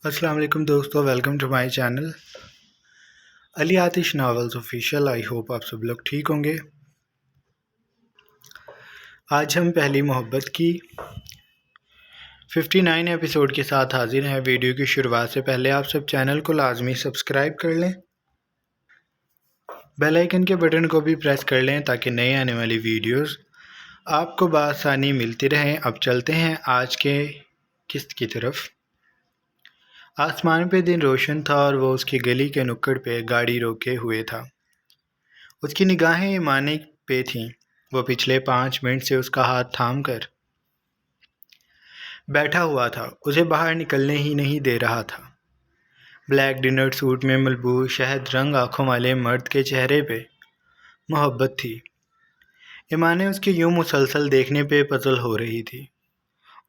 السلام علیکم دوستو، ویلکم ٹو مائی چینل علی آتش ناولز آفیشیل۔ آئی ہوپ آپ سب لوگ ٹھیک ہوں گے۔ آج ہم پہلی محبت کی 59 ایپیسوڈ کے ساتھ حاضر ہیں۔ ویڈیو کی شروعات سے پہلے آپ سب چینل کو لازمی سبسکرائب کر لیں، بیل آئیکن کے بٹن کو بھی پریس کر لیں تاکہ نئے آنے والی ویڈیوز آپ کو بآسانی ملتی رہیں۔ اب چلتے ہیں آج کے قسط کی طرف۔ آسمان پہ دن روشن تھا اور وہ اس کی گلی کے نکڑ پہ گاڑی روکے ہوئے تھا۔ اس کی نگاہیں ایمانے پہ تھیں۔ وہ پچھلے 5 منٹ سے اس کا ہاتھ تھام کر بیٹھا ہوا تھا، اسے باہر نکلنے ہی نہیں دے رہا تھا۔ بلیک ڈنر سوٹ میں ملبوس شہد رنگ آنکھوں والے مرد کے چہرے پہ محبت تھی۔ ایمانے اس کے یوں مسلسل دیکھنے پہ پزل ہو رہی تھی۔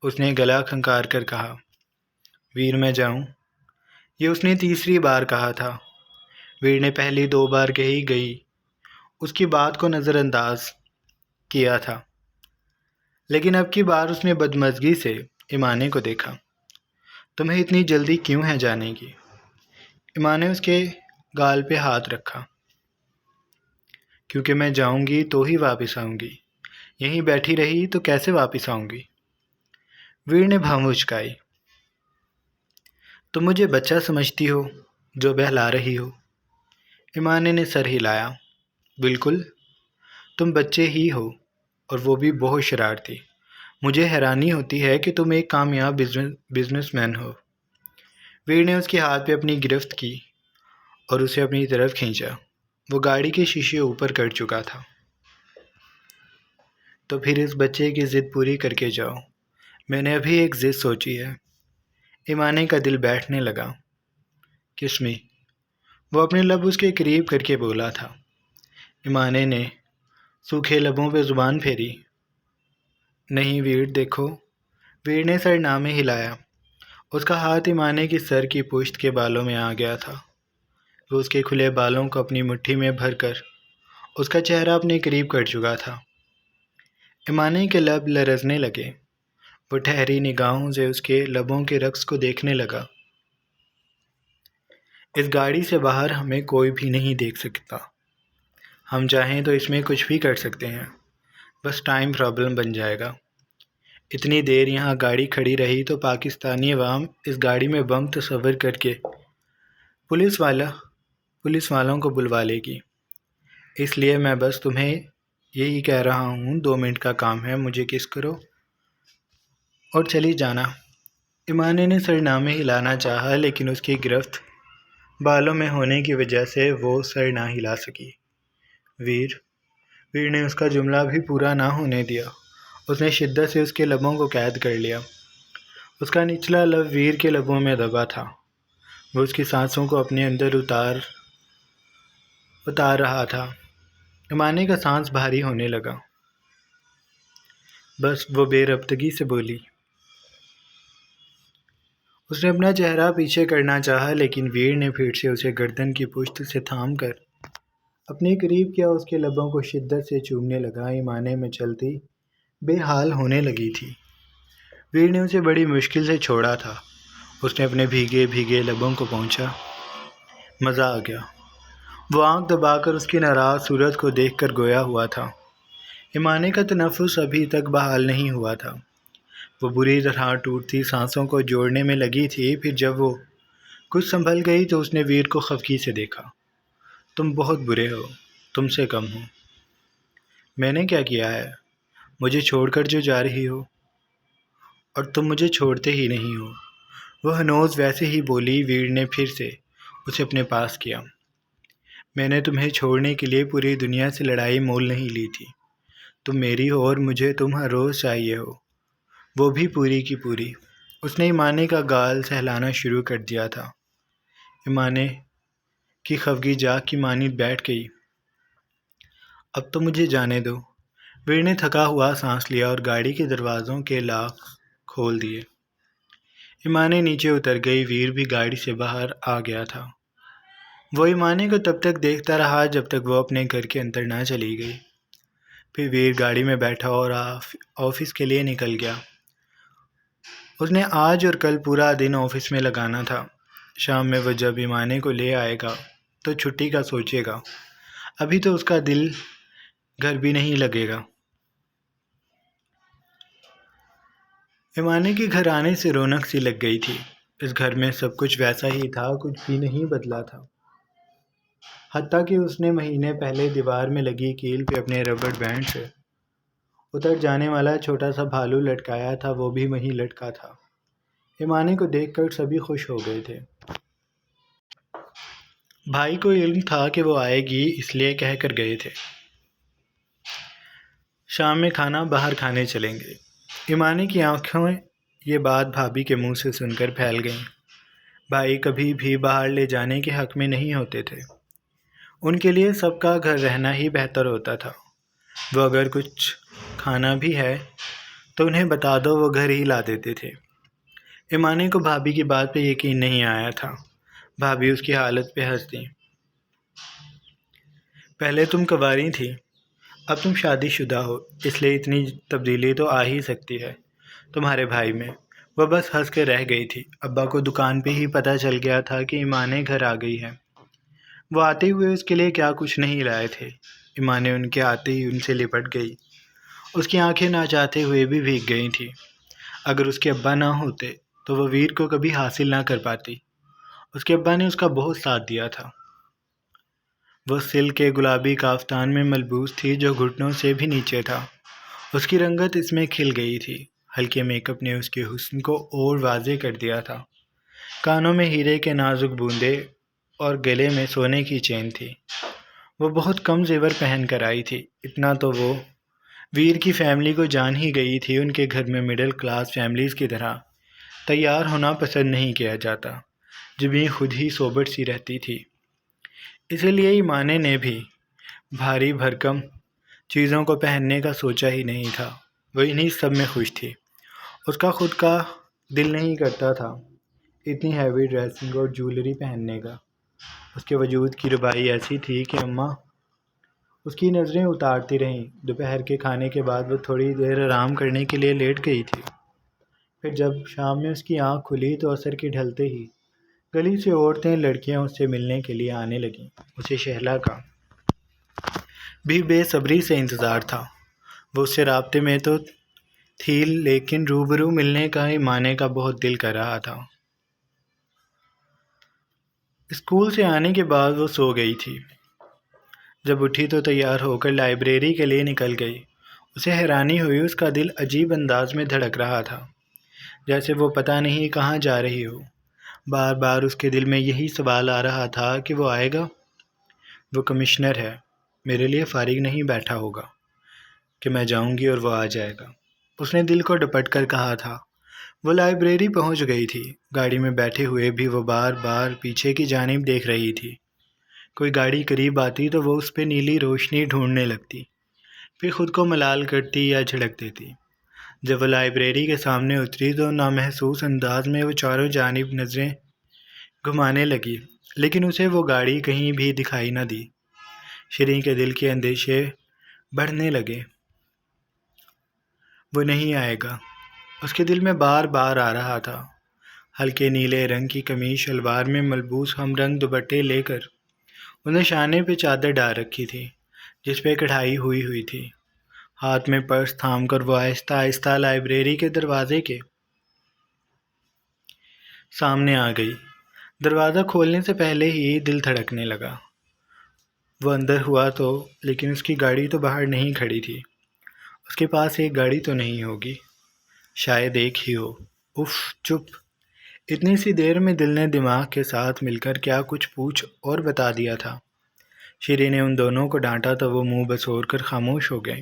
اس نے گلا کھنکار کر کہا، ویر میں جاؤں؟ یہ اس نے تیسری بار کہا تھا۔ ویر نے پہلی 2 بار کہی گئی اس کی بات کو نظر انداز کیا تھا، لیکن اب کی بار اس نے بدمزگی سے ایمانے کو دیکھا۔ تمہیں اتنی جلدی کیوں ہے جانے کی؟ ایمانے اس کے گال پہ ہاتھ رکھا۔ کیونکہ میں جاؤں گی تو ہی واپس آؤں گی، یہیں بیٹھی رہی تو کیسے واپس آؤں گی؟ ویر نے بھاؤں اچکائی۔ تم مجھے بچہ سمجھتی ہو جو بہلا رہی ہو؟ ایمانے نے سر ہلایا۔ بالکل، تم بچے ہی ہو، اور وہ بھی بہت شرارتی۔ مجھے حیرانی ہوتی ہے کہ تم ایک کامیاب بزنس مین ہو۔ ویر نے اس کے ہاتھ پہ اپنی گرفت کی اور اسے اپنی طرف کھینچا۔ وہ گاڑی کے شیشے اوپر کر چکا تھا۔ تو پھر اس بچے کی ضد پوری کر کے جاؤ۔ میں نے ابھی ایک ضد سوچی ہے۔ ایمانے کا دل بیٹھنے لگا۔ کس میں؟ وہ اپنے لب اس کے قریب کر کے بولا تھا۔ ایمانے نے سوکھے لبوں پہ زبان پھیری۔ نہیں ویر، دیکھو۔ ویر نے سر نامے ہلایا۔ اس کا ہاتھ ایمانے کی سر کی پشت کے بالوں میں آ گیا تھا۔ وہ اس کے کھلے بالوں کو اپنی مٹھی میں بھر کر اس کا چہرہ اپنے قریب کر چکا تھا۔ ایمانے کے لب لرزنے لگے۔ وہ ٹھہری نگاہوں سے اس کے لبوں کے رقص کو دیکھنے لگا۔ اس گاڑی سے باہر ہمیں کوئی بھی نہیں دیکھ سکتا۔ ہم چاہیں تو اس میں کچھ بھی کر سکتے ہیں، بس ٹائم پرابلم بن جائے گا۔ اتنی دیر یہاں گاڑی کھڑی رہی تو پاکستانی عوام اس گاڑی میں بم تصور کر کے پولیس والوں کو بلوا لے گی۔ اس لیے میں بس تمہیں یہی کہہ رہا ہوں، 2 منٹ کا کام ہے، مجھے کس کرو اور چلی جانا۔ ایمانے نے سر نامے ہلانا چاہا، لیکن اس کی گرفت بالوں میں ہونے کی وجہ سے وہ سر نہ ہلا سکی۔ ویر نے اس کا جملہ بھی پورا نہ ہونے دیا۔ اس نے شدت سے اس کے لبوں کو قید کر لیا۔ اس کا نچلا لب ویر کے لبوں میں دبا تھا۔ وہ اس کی سانسوں کو اپنے اندر اتار رہا تھا۔ ایمانے کا سانس بھاری ہونے لگا۔ بس، وہ بے ربطگی سے بولی۔ اس نے اپنا چہرہ پیچھے کرنا چاہا، لیکن ویر نے پھر سے اسے گردن کی پشت سے تھام کر اپنے قریب کیا، اس کے لبوں کو شدت سے چومنے لگا۔ ایمانے میں چلتی بے حال ہونے لگی تھی۔ ویر نے اسے بڑی مشکل سے چھوڑا تھا۔ اس نے اپنے بھیگے لبوں کو پہنچا۔ مزہ آ گیا۔ وہ آنکھ دبا کر اس کی ناراض صورت کو دیکھ کر گویا ہوا تھا۔ ایمانے کا تنفس ابھی تک بحال نہیں ہوا تھا۔ وہ بری طرح ٹوٹتی سانسوں کو جوڑنے میں لگی تھی۔ پھر جب وہ کچھ سنبھل گئی تو اس نے ویر کو خفگی سے دیکھا۔ تم بہت برے ہو، تم سے کم ہوں۔ میں نے کیا کیا ہے؟ مجھے چھوڑ کر جو جا رہی ہو، اور تم مجھے چھوڑتے ہی نہیں ہو۔ وہ ہنوز ویسے ہی بولی۔ ویر نے پھر سے اسے اپنے پاس کیا۔ میں نے تمہیں چھوڑنے کے لیے پوری دنیا سے لڑائی مول نہیں لی تھی۔ تم میری ہو اور مجھے تم ہر روز چاہیے ہو، وہ بھی پوری کی پوری۔ اس نے ایمانے کا گال سہلانا شروع کر دیا تھا۔ ایمانے کی خفگی جاگ کی مانند بیٹھ گئی۔ اب تو مجھے جانے دو۔ ویر نے تھکا ہوا سانس لیا اور گاڑی کے دروازوں کے لاک کھول دیے۔ ایمانے نیچے اتر گئی۔ ویر بھی گاڑی سے باہر آ گیا تھا۔ وہ ایمانے کو تب تک دیکھتا رہا جب تک وہ اپنے گھر کے اندر نہ چلی گئی۔ پھر ویر گاڑی میں بیٹھا اور آفس کے لیے نکل گیا۔ اس نے آج اور کل پورا دن آفس میں لگانا تھا۔ شام میں وہ جب ایمانے کو لے آئے گا تو چھٹی کا سوچے گا۔ ابھی تو اس کا دل گھر بھی نہیں لگے گا۔ ایمانے کے گھر آنے سے رونق سی لگ گئی تھی۔ اس گھر میں سب کچھ ویسا ہی تھا، کچھ بھی نہیں بدلا تھا۔ حتیٰ کہ اس نے مہینے پہلے دیوار میں لگی کیل پہ اپنے ربڑ بینڈ سے اتر جانے والا چھوٹا سا بھالو لٹکایا تھا، وہ بھی وہیں لٹکا تھا۔ ایمانے کو دیکھ کر سبھی خوش ہو گئے تھے۔ بھائی کو علم تھا کہ وہ آئے گی، اس لیے کہہ کر گئے تھے شام میں کھانا باہر کھانے چلیں گے۔ ایمانے کی آنکھوں یہ بات بھابھی کے منہ سے سن کر پھیل گئیں۔ بھائی کبھی بھی باہر لے جانے کے حق میں نہیں ہوتے تھے۔ ان کے لیے سب کا گھر رہنا ہی بہتر ہوتا تھا۔ وہ اگر کچھ کھانا بھی ہے تو انہیں بتا دو، وہ گھر ہی لا دیتے تھے۔ ایمانے کو بھابھی کی بات پہ یقین نہیں آیا تھا۔ بھابھی اس کی حالت پہ ہنس دیں۔ پہلے تم کنواری تھی، اب تم شادی شدہ ہو، اس لیے اتنی تبدیلی تو آ ہی سکتی ہے تمہارے بھائی میں۔ وہ بس ہنس کے رہ گئی تھی۔ ابا کو دکان پہ ہی پتہ چل گیا تھا کہ ایمانے گھر آ گئی ہے۔ وہ آتے ہوئے اس کے لیے کیا کچھ نہیں لائے تھے۔ ایمانے ان کے آتے ہی ان سے لپٹ گئی۔ اس کی آنکھیں نہ چاہتے ہوئے بھی بھیگ گئی تھیں۔ اگر اس کے ابا نہ ہوتے تو وہ ویر کو کبھی حاصل نہ کر پاتی۔ اس کے ابا نے اس کا بہت ساتھ دیا تھا۔ وہ سلک کے گلابی کافتان میں ملبوس تھی جو گھٹنوں سے بھی نیچے تھا۔ اس کی رنگت اس میں کھل گئی تھی۔ ہلکے میک اپ نے اس کے حسن کو اور واضح کر دیا تھا۔ کانوں میں ہیرے کے نازک بوندے اور گلے میں سونے کی چین تھی۔ وہ بہت کم زیور پہن کر آئی تھی۔ اتنا تو وہ ویر کی فیملی کو جان ہی گئی تھی۔ ان کے گھر میں مڈل کلاس فیملیز کی طرح تیار ہونا پسند نہیں کیا جاتا، جبیں خود ہی سوبر سی رہتی تھی۔ اسی لیے ایمانے نے بھی بھاری بھرکم چیزوں کو پہننے کا سوچا ہی نہیں تھا۔ وہ انہی سب میں خوش تھی۔ اس کا خود کا دل نہیں کرتا تھا اتنی ہیوی ڈریسنگ اور جویلری پہننے کا۔ اس کے وجود کی ربائی ایسی تھی کہ اماں اس کی نظریں اتارتی رہیں۔ دوپہر کے کھانے کے بعد وہ تھوڑی دیر آرام کرنے کے لیے لیٹ گئی تھی۔ پھر جب شام میں اس کی آنکھ کھلی تو عصر کے ڈھلتے ہی گلی سے عورتیں لڑکیاں اس سے ملنے کے لیے آنے لگیں۔ اسے شہلا کا بھی بے صبری سے انتظار تھا۔ وہ اس سے رابطے میں تو تھی لیکن روبرو ملنے کا ایمانے کا بہت دل کر رہا تھا۔ اسکول سے آنے کے بعد وہ سو گئی تھی۔ جب اٹھی تو تیار ہو کر لائبریری کے لیے نکل گئی۔ اسے حیرانی ہوئی، اس کا دل عجیب انداز میں دھڑک رہا تھا، جیسے وہ پتہ نہیں کہاں جا رہی ہو۔ بار بار اس کے دل میں یہی سوال آ رہا تھا کہ وہ آئے گا؟ وہ کمشنر ہے، میرے لیے فارغ نہیں بیٹھا ہوگا کہ میں جاؤں گی اور وہ آ جائے گا، اس نے دل کو ڈپٹ کر کہا تھا۔ وہ لائبریری پہنچ گئی تھی۔ گاڑی میں بیٹھے ہوئے بھی وہ بار بار پیچھے کی جانب دیکھ رہی تھی۔ کوئی گاڑی قریب آتی تو وہ اس پہ نیلی روشنی ڈھونڈنے لگتی، پھر خود کو ملال کرتی یا جھڑک دیتی۔ جب وہ لائبریری کے سامنے اتری تو نامحسوس انداز میں وہ چاروں جانب نظریں گھمانے لگی، لیکن اسے وہ گاڑی کہیں بھی دکھائی نہ دی۔ شیریں کے دل کے اندیشے بڑھنے لگے۔ وہ نہیں آئے گا، اس کے دل میں بار بار آ رہا تھا۔ ہلکے نیلے رنگ کی قمیص شلوار میں ملبوس ہم رنگ دوپٹے لے کر انہیں شانے پہ چادر ڈال رکھی تھی جس پہ کڑھائی ہوئی تھی۔ ہاتھ میں پرس تھام کر وہ آہستہ آہستہ لائبریری کے دروازے کے سامنے آ گئی۔ دروازہ کھولنے سے پہلے ہی دل دھڑکنے لگا۔ وہ اندر ہوا تو لیکن اس کی گاڑی تو باہر نہیں کھڑی تھی۔ اس کے پاس ایک گاڑی تو نہیں ہوگی، شاید ایک ہی ہو۔ اف چپ! اتنی سی دیر میں دل نے دماغ کے ساتھ مل کر کیا کچھ پوچھ اور بتا دیا تھا۔ شیریں نے ان دونوں کو ڈانٹا تو وہ منہ بسور کر خاموش ہو گئے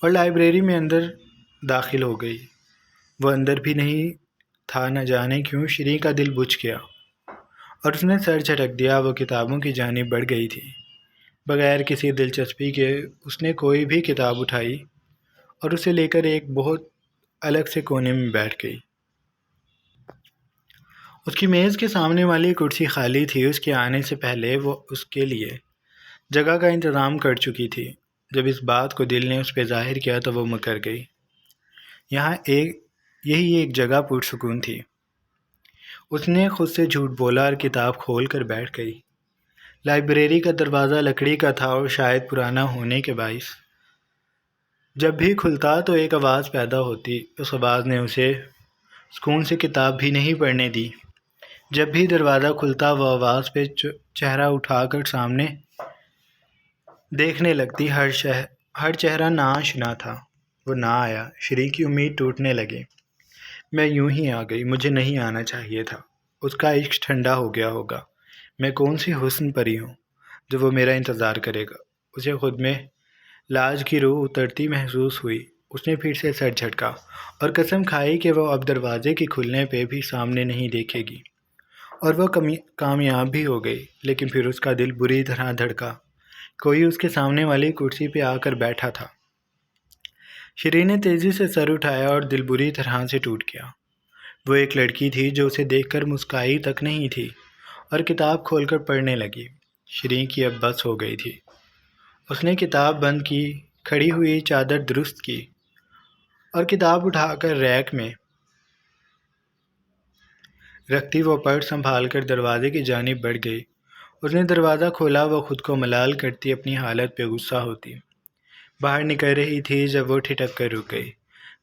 اور لائبریری میں اندر داخل ہو گئی۔ وہ اندر بھی نہیں تھا، نہ جانے کیوں شیریں کا دل بجھ گیا اور اس نے سر جھٹک دیا۔ وہ کتابوں کی جانب بڑھ گئی تھی۔ بغیر کسی دلچسپی کے اس نے کوئی بھی کتاب اٹھائی اور اسے لے کر ایک بہت الگ سے کونے میں بیٹھ گئی۔ اس کی میز کے سامنے والی کرسی خالی تھی۔ اس کے آنے سے پہلے وہ اس کے لیے جگہ کا انتظام کر چکی تھی۔ جب اس بات کو دل نے اس پہ ظاہر کیا تو وہ مکر گئی۔ یہاں ایک یہی ایک جگہ پرسکون تھی۔ اس نے خود سے جھوٹ بولا اور کتاب کھول کر بیٹھ گئی۔ لائبریری کا دروازہ لکڑی کا تھا اور شاید پرانا ہونے کے باعث جب بھی کھلتا تو ایک آواز پیدا ہوتی۔ اس آواز نے اسے سکون سے کتاب بھی نہیں پڑھنے دی۔ جب بھی دروازہ کھلتا وہ آواز پہ چہرہ اٹھا کر سامنے دیکھنے لگتی۔ ہر چہرہ ناآشنا تھا۔ وہ نہ آیا۔ شری کی امید ٹوٹنے لگی۔ میں یوں ہی آ گئی، مجھے نہیں آنا چاہیے تھا۔ اس کا عشق ٹھنڈا ہو گیا ہوگا۔ میں کون سی حسن پری ہوں جو وہ میرا انتظار کرے گا۔ اسے خود میں لاج کی روح اترتی محسوس ہوئی۔ اس نے پھر سے سر جھٹکا اور قسم کھائی کہ وہ اب دروازے کے کھلنے پہ بھی سامنے نہیں دیکھے گی، اور وہ کامیاب بھی ہو گئی۔ لیکن پھر اس کا دل بری طرح دھڑکا۔ کوئی اس کے سامنے والی کرسی پہ آ کر بیٹھا تھا۔ شری نے تیزی سے سر اٹھایا اور دل بری طرح سے ٹوٹ گیا۔ وہ ایک لڑکی تھی جو اسے دیکھ کر مسکرائی تک نہیں تھی اور کتاب کھول کر پڑھنے لگی۔ شری کی اب بس ہو گئی تھی۔ اس نے کتاب بند کی، کھڑی ہوئی چادر درست کی اور کتاب اٹھا کر ریک میں رکھتی وہ پڑھ سنبھال کر دروازے کی جانب بڑھ گئی۔ اس نے دروازہ کھولا۔ وہ خود کو ملال کرتی اپنی حالت پہ غصہ ہوتی باہر نکل رہی تھی جب وہ ٹھٹک کر رک گئی۔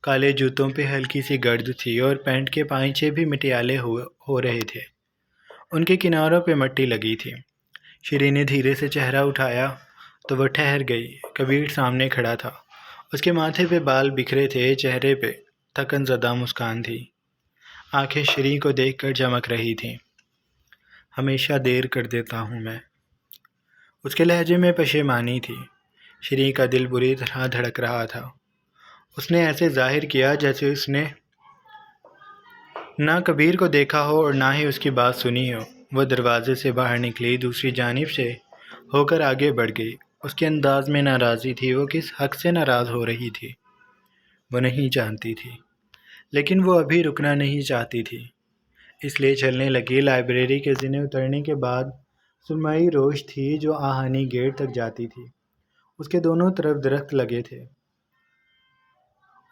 کالے جوتوں پہ ہلکی سی گرد تھی اور پینٹ کے پائچے بھی مٹیالے ہو رہے تھے۔ ان کے کناروں پہ مٹی لگی تھی۔ شری نے دھیرے سے چہرہ اٹھایا تو وہ ٹھہر گئی۔ کبیر سامنے کھڑا تھا۔ اس کے ماتھے پہ بال بکھرے تھے، چہرے پہ تھکن زدہ مسکان تھی۔ آنکھیں شری کو دیکھ کر چمک رہی تھیں۔ ہمیشہ دیر کر دیتا ہوں میں۔ اس کے لہجے میں پشیمانی تھی۔ شری کا دل بری طرح دھڑک رہا تھا۔ اس نے ایسے ظاہر کیا جیسے اس نے نہ کبیر کو دیکھا ہو اور نہ ہی اس کی بات سنی ہو۔ وہ دروازے سے باہر نکلی، دوسری جانب سے ہو کر آگے بڑھ گئی۔ اس کے انداز میں ناراضی تھی۔ وہ کس حق سے ناراض ہو رہی تھی وہ نہیں جانتی تھی، لیکن وہ ابھی رکنا نہیں چاہتی تھی، اس لیے چلنے لگی۔ لائبریری کے زینے اترنے کے بعد سرمئی روش تھی جو آہنی گیٹ تک جاتی تھی۔ اس کے دونوں طرف درخت لگے تھے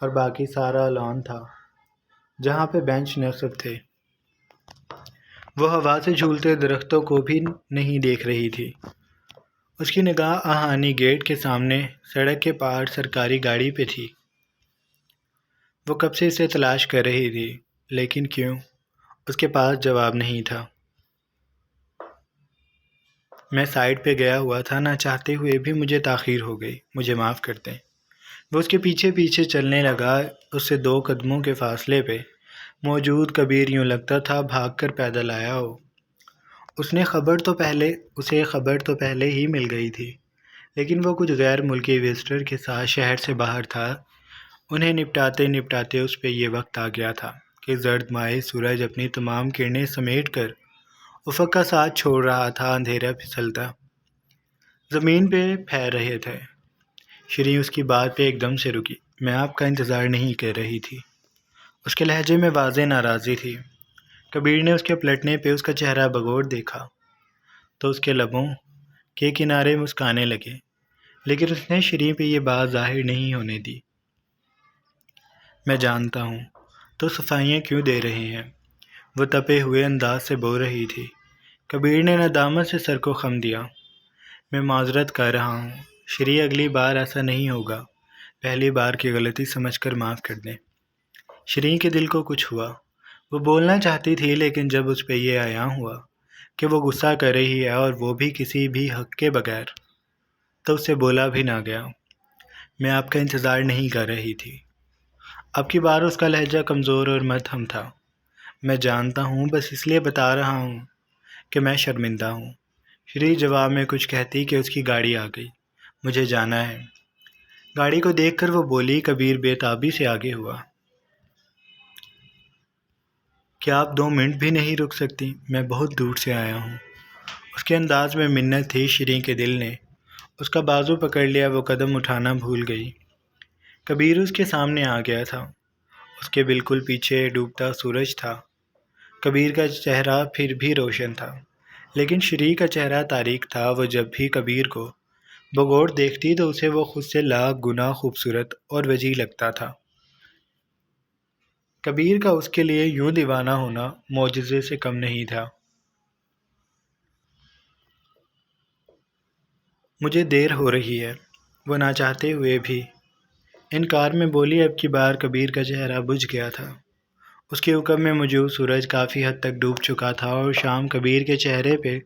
اور باقی سارا لان تھا جہاں پہ بینچ نصب تھے۔ وہ ہوا سے جھولتے درختوں کو بھی نہیں دیکھ رہی تھی۔ اس کی نگاہ آہانی گیٹ کے سامنے سڑک کے پار سرکاری گاڑی پہ تھی۔ وہ کب سے اسے تلاش کر رہی تھی، لیکن کیوں؟ اس کے پاس جواب نہیں تھا۔ میں سائٹ پہ گیا ہوا تھا، نہ چاہتے ہوئے بھی مجھے تاخیر ہو گئی، مجھے معاف کر دیں۔ وہ اس کے پیچھے پیچھے چلنے لگا۔ اس سے 2 قدموں کے فاصلے پہ موجود کبیر یوں لگتا تھا بھاگ کر پیدل آیا ہو۔ اسے خبر تو پہلے ہی مل گئی تھی، لیکن وہ کچھ غیر ملکی وزٹر کے ساتھ شہر سے باہر تھا۔ انہیں نپٹاتے اس پہ یہ وقت آ گیا تھا کہ زرد مائع سورج اپنی تمام کرنیں سمیٹ کر افق کا ساتھ چھوڑ رہا تھا۔ اندھیرا پھسلتا زمین پہ پھیل رہے تھے۔ شری اس کی بات پہ ایک دم سے رکی۔ میں آپ کا انتظار نہیں کر رہی تھی۔ اس کے لہجے میں واضح ناراضی تھی۔ کبیر نے اس کے پلٹنے پہ اس کا چہرہ بگوڑ دیکھا تو اس کے لبوں کے کنارے مسکانے لگے، لیکن اس نے شری پہ یہ بات ظاہر نہیں ہونے دی۔ میں جانتا ہوں تو صفائیاں کیوں دے رہے ہیں، وہ تپے ہوئے انداز سے بول رہی تھی۔ کبیر نے ندامت سے سر کو خم دیا۔ میں معذرت کر رہا ہوں شری، اگلی بار ایسا نہیں ہوگا۔ پہلی بار کی غلطی سمجھ کر معاف کر دیں۔ شری کے دل کو کچھ ہوا۔ وہ بولنا چاہتی تھی، لیکن جب اس پہ یہ عیاں ہوا کہ وہ غصہ کر رہی ہے اور وہ بھی کسی بھی حق کے بغیر، تو اس سے بولا بھی نہ گیا۔ میں آپ کا انتظار نہیں کر رہی تھی۔ اب کی بار اس کا لہجہ کمزور اور مدھم تھا۔ میں جانتا ہوں، بس اس لیے بتا رہا ہوں کہ میں شرمندہ ہوں۔ شری جواب میں کچھ کہتی کہ اس کی گاڑی آ گئی۔ مجھے جانا ہے۔ گاڑی کو دیکھ کر وہ بولی۔ کبیر بے تابی سے آگے ہوا۔ کیا آپ 2 منٹ بھی نہیں رک سکتی؟ میں بہت دور سے آیا ہوں۔ اس کے انداز میں منت تھی۔ شری کے دل نے اس کا بازو پکڑ لیا۔ وہ قدم اٹھانا بھول گئی۔ کبیر اس کے سامنے آ گیا تھا۔ اس کے بالکل پیچھے ڈوبتا سورج تھا۔ کبیر کا چہرہ پھر بھی روشن تھا، لیکن شری کا چہرہ تاریک تھا۔ وہ جب بھی کبیر کو بغور دیکھتی تو اسے وہ خود سے لاکھ گنا خوبصورت اور وجیح لگتا تھا۔ کبیر کا اس کے لیے یوں دیوانہ ہونا معجزے سے کم نہیں تھا۔ مجھے دیر ہو رہی ہے، وہ نہ چاہتے ہوئے بھی انکار میں بولی۔ اب کی بار کبیر کا چہرہ بجھ گیا تھا۔ اس کے حکم میں موجود سورج کافی حد تک ڈوب چکا تھا اور شام کبیر کے چہرے پہ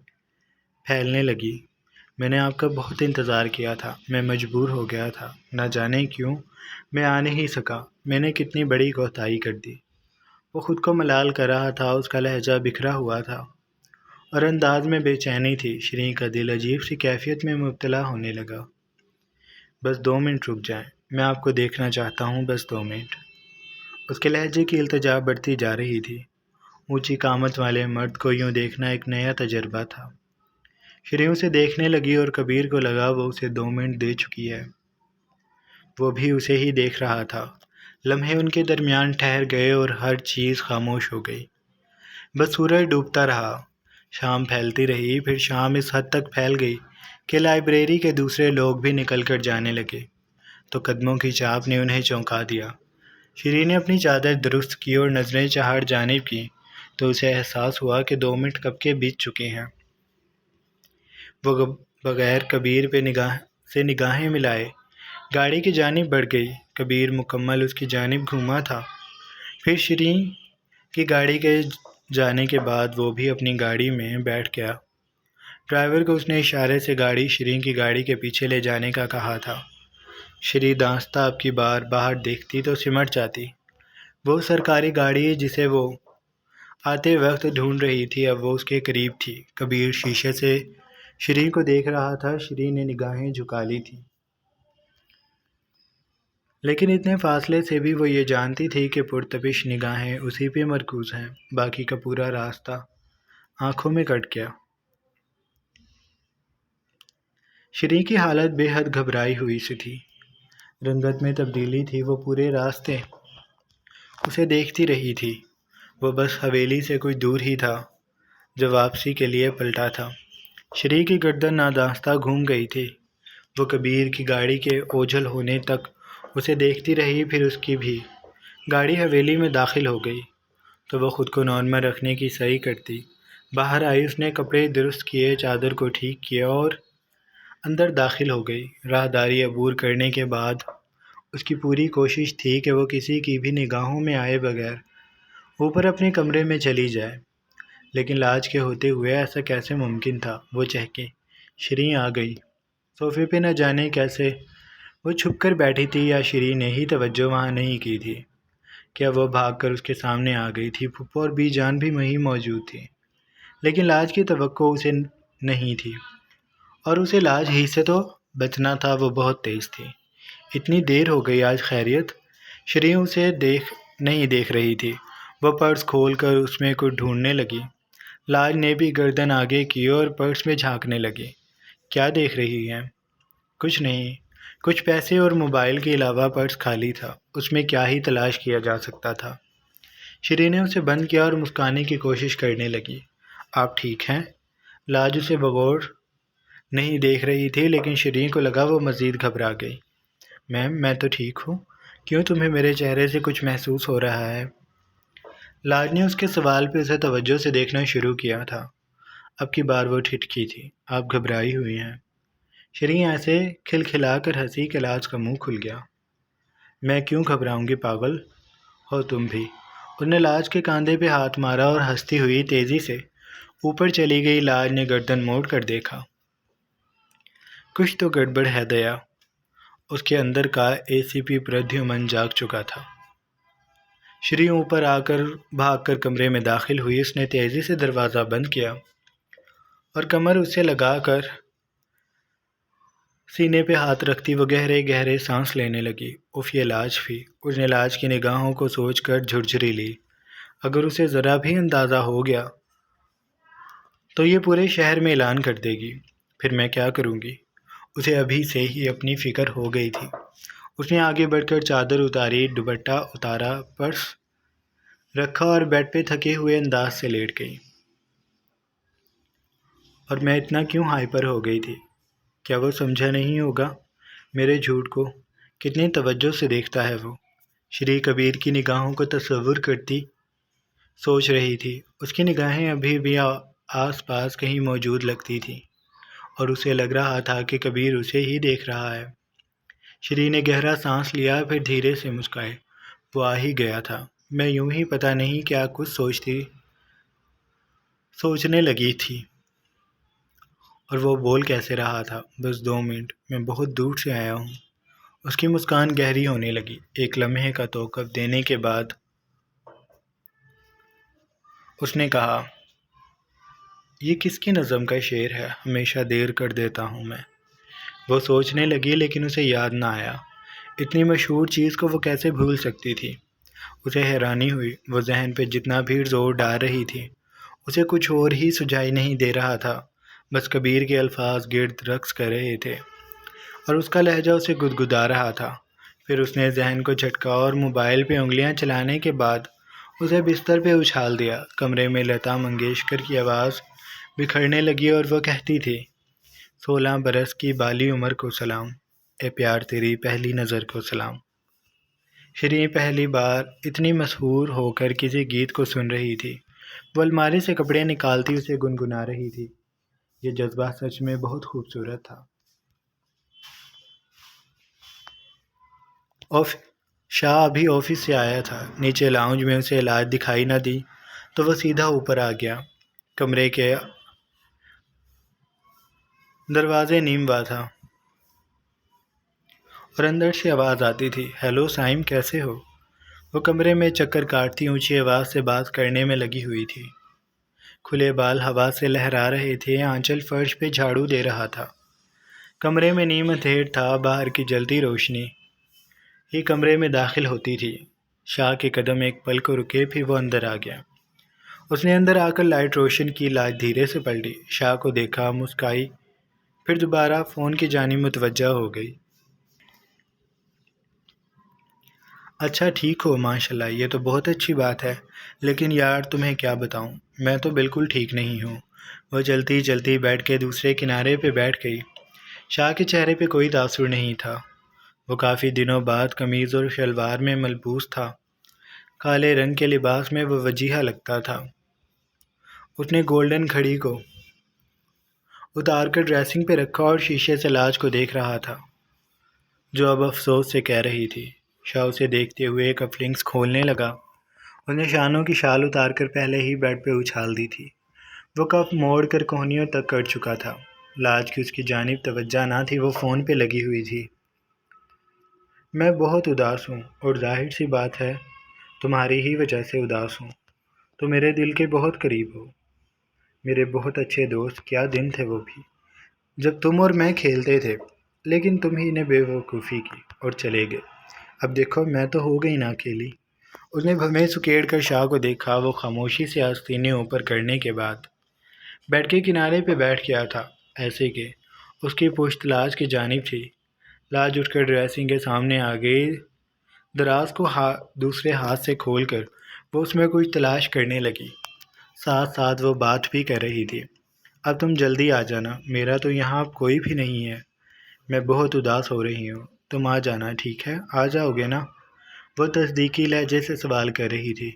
پھیلنے لگی۔ میں نے آپ کا بہت انتظار کیا تھا، میں مجبور ہو گیا تھا، نہ جانے کیوں میں آ نہیں سکا، میں نے کتنی بڑی کوتاہی کر دی۔ وہ خود کو ملال کر رہا تھا، اس کا لہجہ بکھرا ہوا تھا اور انداز میں بے چینی تھی۔ شیریں کا دل عجیب سی کیفیت میں مبتلا ہونے لگا۔ بس 2 منٹ رک جائیں، میں آپ کو دیکھنا چاہتا ہوں، بس 2 منٹ۔ اس کے لہجے کی التجا بڑھتی جا رہی تھی۔ اونچی قامت والے مرد کو یوں دیکھنا ایک نیا تجربہ تھا۔ شیریں اسے دیکھنے لگی اور کبیر کو لگا وہ اسے 2 منٹ دے چکی ہے۔ وہ بھی اسے ہی دیکھ رہا تھا۔ لمحے ان کے درمیان ٹھہر گئے اور ہر چیز خاموش ہو گئی۔ بس سورج ڈوبتا رہا، شام پھیلتی رہی، پھر شام اس حد تک پھیل گئی کہ لائبریری کے دوسرے لوگ بھی نکل کر جانے لگے، تو قدموں کی چاپ نے انہیں چونکا دیا۔ شیریں نے اپنی چادر درست کی اور نظریں چہار جانب کی تو اسے احساس ہوا کہ 2 منٹ کب کے بیت چکے ہیں۔ وہ بغیر کبیر پہ نگاہیں ملائے گاڑی کی جانب بڑھ گئی۔ کبیر مکمل اس کی جانب گھوما تھا۔ پھر شیریں کی گاڑی کے جانے کے بعد وہ بھی اپنی گاڑی میں بیٹھ گیا۔ ڈرائیور کو اس نے اشارے سے گاڑی شیریں کی گاڑی کے پیچھے لے جانے کا کہا تھا۔ شیریں دانستہ اب کی بار باہر دیکھتی تو سمٹ جاتی۔ وہ سرکاری گاڑی جسے وہ آتے وقت ڈھونڈ رہی تھی اب وہ اس کے قریب تھی۔ کبیر شیشے سے شیریں کو دیکھ رہا تھا۔ شیریں نے نگاہیں جھکا لی تھی، لیکن اتنے فاصلے سے بھی وہ یہ جانتی تھی کہ پرتپش نگاہیں اسی پہ مرکوز ہیں۔ باقی کا پورا راستہ آنکھوں میں کٹ گیا۔ شیریں کی حالت بے حد گھبرائی ہوئی سی تھی، رنگت میں تبدیلی تھی۔ وہ پورے راستے اسے دیکھتی رہی تھی۔ وہ بس حویلی سے کچھ دور ہی تھا جو واپسی کے لیے پلٹا تھا۔ شیریں کی گردن نادانستہ گھوم گئی تھی۔ وہ کبیر کی گاڑی کے اوجھل ہونے تک اسے دیکھتی رہی، پھر اس کی بھی گاڑی حویلی میں داخل ہو گئی تو وہ خود کو نارمل رکھنے کی صحیح کرتی باہر آئی۔ اس نے کپڑے درست کیے، چادر کو ٹھیک کیا اور اندر داخل ہو گئی۔ راہداری عبور کرنے کے بعد اس کی پوری کوشش تھی کہ وہ کسی کی بھی نگاہوں میں آئے بغیر اوپر اپنے کمرے میں چلی جائے، لیکن لاج کے ہوتے ہوئے ایسا کیسے ممکن تھا؟ وہ چہکی۔ شیریں آ گئی۔ صوفے پہ نہ جانے کیسے وہ چھپ کر بیٹھی تھی یا شیریں نے ہی توجہ وہاں نہیں کی تھی؟ کیا وہ بھاگ کر اس کے سامنے آ گئی تھی؟ پھپھو اور بی جان بھی وہیں موجود تھی، لیکن لاج کی توقع اسے نہیں تھی اور اسے لاج ہی سے تو بچنا تھا۔ وہ بہت تیز تھی۔ اتنی دیر ہو گئی، آج خیریت؟ شیریں اسے نہیں دیکھ رہی تھی۔ وہ پرس کھول کر اس میں کچھ ڈھونڈنے لگی۔ لاج نے بھی گردن آگے کی اور پرس میں جھانکنے لگی۔ کیا دیکھ رہی ہیں؟ کچھ نہیں، کچھ پیسے اور موبائل کے علاوہ پرس خالی تھا، اس میں کیا ہی تلاش کیا جا سکتا تھا؟ شیریں نے اسے بند کیا اور مسکرانے کی کوشش کرنے لگی۔ آپ ٹھیک ہیں؟ لاج اسے بغور نہیں دیکھ رہی تھی، لیکن شیریں کو لگا وہ مزید گھبرا گئی۔ میم میں تو ٹھیک ہوں، کیوں تمہیں میرے چہرے سے کچھ محسوس ہو رہا ہے؟ لاج نے اس کے سوال پہ اسے توجہ سے دیکھنا شروع کیا تھا۔ اب کی بار وہ ٹھٹکی تھی۔ آپ گھبرائی ہوئی ہیں؟ شیریں ایسے کھلکھلا کر ہنسی کہ لاج کا منہ کھل گیا۔ میں کیوں گھبراؤں گی، پاگل ہو تم بھی؟ اس نے لاج کے کاندھے پہ ہاتھ مارا اور ہنستی ہوئی تیزی سے اوپر چلی گئی۔ لاج نے گردن موڑ کر دیکھا۔ کچھ تو گڑبڑ ہے دیا۔ اس کے اندر کا ACP پردھیمن جاگ چکا تھا۔ شیریں اوپر آ کر بھاگ کر کمرے میں داخل ہوئی۔ اس نے تیزی سے دروازہ بند کیا اور کمر اسے لگا کر سینے پہ ہاتھ رکھتی وہ گہرے گہرے سانس لینے لگی۔ اف یہ لاج بھی۔ اس نے لاج کی نگاہوں کو سوچ کر جھرجھری لی۔ اگر اسے ذرا بھی اندازہ ہو گیا تو یہ پورے شہر میں اعلان کر دے گی۔ پھر میں کیا کروں گی؟ اسے ابھی سے ہی اپنی فکر ہو گئی تھی۔ اس نے آگے بڑھ کر چادر اتاری، دوپٹہ اتارا، پرس رکھا اور بیڈ پہ تھکے ہوئے انداز سے لیٹ گئی۔ اور میں اتنا کیوں ہائپر ہو گئی تھی؟ کیا وہ سمجھا نہیں ہوگا میرے جھوٹ کو؟ کتنی توجہ سے دیکھتا ہے وہ۔ شری کبیر کی نگاہوں کو تصور کرتی سوچ رہی تھی۔ اس کی نگاہیں ابھی بھی آس پاس کہیں موجود لگتی تھیں اور اسے لگ رہا تھا کہ کبیر اسے ہی دیکھ رہا ہے۔ شری نے گہرا سانس لیا، پھر دھیرے سے مسکرائے۔ وہ آ ہی گیا تھا۔ میں یوں ہی پتہ نہیں کیا کچھ سوچنے لگی تھی، اور وہ بول کیسے رہا تھا، بس 2 منٹ، میں بہت دور سے آیا ہوں۔ اس کی مسکان گہری ہونے لگی۔ ایک لمحے کا توقف دینے کے بعد اس نے کہا، یہ کس کی نظم کا شعر ہے؟ ہمیشہ دیر کر دیتا ہوں میں۔ وہ سوچنے لگی، لیکن اسے یاد نہ آیا۔ اتنی مشہور چیز کو وہ کیسے بھول سکتی تھی؟ اسے حیرانی ہوئی۔ وہ ذہن پہ جتنا بھی زور ڈال رہی تھی، اسے کچھ اور ہی سجائی نہیں دے رہا تھا۔ بس کبیر کے الفاظ گرد رقص کر رہے تھے اور اس کا لہجہ اسے گدگدا رہا تھا۔ پھر اس نے ذہن کو جھٹکا اور موبائل پہ انگلیاں چلانے کے بعد اسے بستر پہ اچھال دیا۔ کمرے میں لتا منگیشکر کی آواز بکھرنے لگی اور وہ کہتی تھی، 16 برس کی بالی عمر کو سلام، اے پیار تیری پہلی نظر کو سلام۔ شری پہلی بار اتنی مسحور ہو کر کسی گیت کو سن رہی تھی۔ وہ الماری سے کپڑے نکالتی اسے گنگنا رہی تھی۔ یہ جذبہ سچ میں بہت خوبصورت تھا۔ شاہ ابھی آفس سے آیا تھا۔ نیچے لاؤنج میں اسے علاج دکھائی نہ دی تو وہ سیدھا اوپر آ گیا۔ کمرے کے دروازے نیم وا تھا اور اندر سے آواز آتی تھی، ہیلو سائم، کیسے ہو؟ وہ کمرے میں چکر کاٹتی اونچی آواز سے بات کرنے میں لگی ہوئی تھی۔ کھلے بال ہوا سے لہرا رہے تھے، آنچل فرش پہ جھاڑو دے رہا تھا۔ کمرے میں نیم اندھیر تھا، باہر کی جلتی روشنی ہی کمرے میں داخل ہوتی تھی۔ شاہ کے قدم ایک پل کو رکے، پھر وہ اندر آ گیا۔ اس نے اندر آ کر لائٹ روشن کی، لائٹ دھیرے سے پلٹی، شاہ کو دیکھا، مسکرائی، پھر دوبارہ فون کی جانب متوجہ ہو گئی۔ اچھا ٹھیک ہو، ماشاءاللہ، یہ تو بہت اچھی بات ہے، لیکن یار تمہیں کیا بتاؤں، میں تو بالکل ٹھیک نہیں ہوں۔ وہ چلتی چلتی بیڈ کے دوسرے کنارے پہ بیٹھ گئی۔ شاہ کے چہرے پہ کوئی تاثر نہیں تھا۔ وہ کافی دنوں بعد قمیض اور شلوار میں ملبوس تھا۔ کالے رنگ کے لباس میں وہ وجیحہ لگتا تھا۔ اس نے گولڈن گھڑی کو اتار کر ڈریسنگ پہ رکھا اور شیشے سے لاج کو دیکھ رہا تھا، جو اب افسوس سے کہہ رہی تھی۔ شاہ اسے دیکھتے ہوئے کف لنکس کھولنے لگا۔ اس نے شانوں کی شال اتار کر پہلے ہی بیڈ پہ اچھال دی تھی۔ وہ کف موڑ کر کوہنیوں تک کٹ چکا تھا۔ لاج کی اس کی جانب توجہ نہ تھی، وہ فون پہ لگی ہوئی تھی۔ میں بہت اداس ہوں، اور ظاہر سی بات ہے تمہاری ہی وجہ سے اداس ہوں۔ تو میرے دل کے بہت قریب ہو، میرے بہت اچھے دوست۔ کیا دن تھے وہ بھی، جب تم اور میں کھیلتے تھے، لیکن تم ہی نے بے وقوفی کی اور چلے گئے۔ اب دیکھو، میں تو ہو گئی نا اکیلی۔ اس نے بھویں سکیڑ کر شاہ کو دیکھا۔ وہ خاموشی سے آستینے اوپر کرنے کے بعد بیڈ کے کنارے پہ بیٹھ گیا تھا، ایسے کہ اس کی پشت لاج کی جانب تھی۔ لاج اٹھ کر ڈریسنگ کے سامنے آ گئی۔ دراز کو دوسرے ہاتھ سے کھول کر وہ اس میں کچھ تلاش کرنے لگی، ساتھ ساتھ وہ بات بھی کر رہی تھی۔ اب تم جلدی آ جانا، میرا تو یہاں اب کوئی بھی نہیں ہے، میں بہت اداس ہو رہی ہوں، تم آ جانا، ٹھیک ہے؟ آ جاؤ گے نا؟ وہ تصدیقی لہجے سے سوال کر رہی تھی۔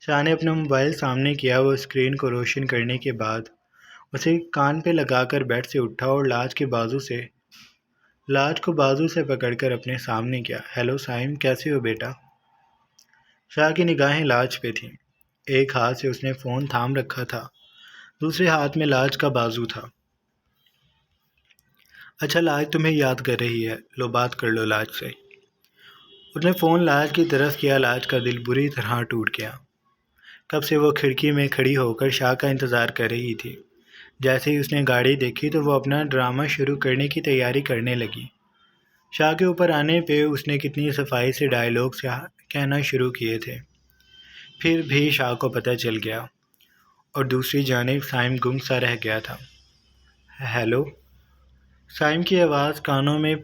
شاہ نے اپنا موبائل سامنے کیا۔ وہ اسکرین کو روشن کرنے کے بعد اسے کان پہ لگا کر بیڈ سے اٹھا اور لاج کو بازو سے پکڑ کر اپنے سامنے کیا۔ ہیلو سائم، کیسے ہو بیٹا؟ شاہ کی نگاہیں لاج پہ تھیں۔ ایک ہاتھ سے اس نے فون تھام رکھا تھا، دوسرے ہاتھ میں لاج کا بازو تھا۔ اچھا، لاج تمہیں یاد کر رہی ہے، لو بات کر لو لاج سے۔ اس نے فون لاج کی طرف کیا۔ لاج کا دل بری طرح ٹوٹ گیا۔ کب سے وہ کھڑکی میں کھڑی ہو کر شاہ کا انتظار کر رہی تھی۔ جیسے ہی اس نے گاڑی دیکھی تو وہ اپنا ڈرامہ شروع کرنے کی تیاری کرنے لگی۔ شاہ کے اوپر آنے پہ اس نے کتنی صفائی سے ڈائیلاگ کہنا شروع کیے تھے، پھر بھی شاہ کو پتہ چل گیا، اور دوسری جانب سائم گم سا رہ گیا تھا۔ ہیلو؟ سائم کی آواز کانوں میں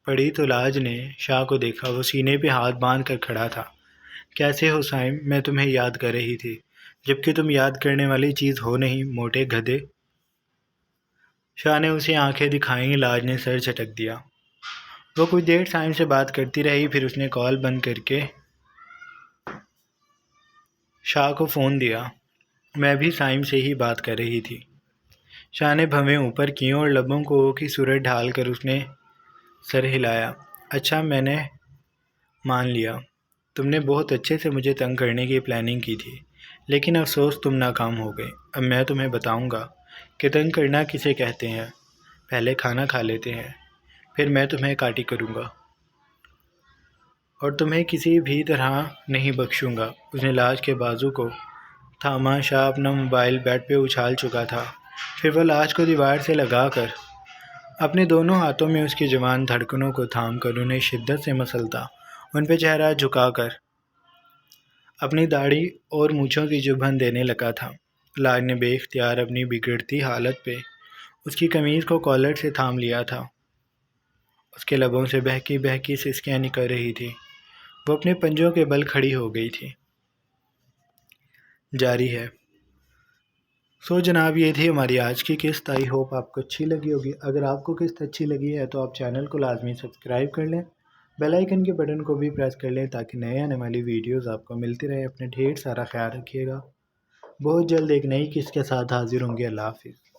پڑی تو لاج نے شاہ کو دیکھا۔ وہ سینے پہ ہاتھ باندھ کر کھڑا تھا۔ کیسے ہو سائم؟ میں تمہیں یاد کر رہی تھی، جبکہ تم یاد کرنے والی چیز ہو نہیں، موٹے گدھے۔ شاہ نے اسے آنکھیں دکھائیں۔ لاج نے سر جھٹک دیا۔ وہ کچھ دیر سائم سے بات کرتی رہی، پھر اس نے کال بند کر کے شاہ کو فون دیا۔ میں بھی سائم سے ہی بات کر رہی تھی۔ شاہ نے بھویں اوپر کیں اور لبوں کو او کی صورت ڈھال کر اس نے سر ہلایا۔ اچھا، میں نے مان لیا۔ تم نے بہت اچھے سے مجھے تنگ کرنے کی پلاننگ کی تھی، لیکن افسوس تم ناکام ہو گئے۔ اب میں تمہیں بتاؤں گا کہ تنگ کرنا کسے کہتے ہیں۔ پہلے کھانا کھا لیتے ہیں، پھر میں تمہیں کاٹی کروں گا اور تمہیں کسی بھی طرح نہیں بخشوں گا۔ اس نے لاش کے بازو کو تھاما۔ شاہ اپنا موبائل بیڈ پہ اچھال چکا تھا۔ پھر وہ لاش کو دیوار سے لگا کر اپنے دونوں ہاتھوں میں اس کی جوان دھڑکنوں کو تھام کر انہیں شدت سے مسلتا، ان پہ چہرہ جھکا کر اپنی داڑھی اور مونچھوں کی چبھن دینے لگا تھا۔ لاج نے بے اختیار اپنی بگڑتی حالت پہ اس کی قمیض کو کالر سے تھام لیا تھا۔ اس کے لبوں سے بہکی بہکی سسکیاں نکل رہی تھی۔ وہ اپنے پنجوں کے بل کھڑی ہو گئی تھی۔ جاری ہے۔ جناب، یہ تھی ہماری آج کی قسط۔ آئی ہوپ آپ کو اچھی لگی ہوگی۔ اگر آپ کو قسط اچھی لگی ہے تو آپ چینل کو لازمی سبسکرائب کر لیں، بیل آئیکن کے بٹن کو بھی پریس کر لیں تاکہ نئے آنے والی ویڈیوز آپ کو ملتی رہے۔ اپنے ڈھیر سارا خیال رکھیے گا۔ بہت جلد ایک نئی قسط کے ساتھ حاضر ہوں گے۔ اللہ حافظ۔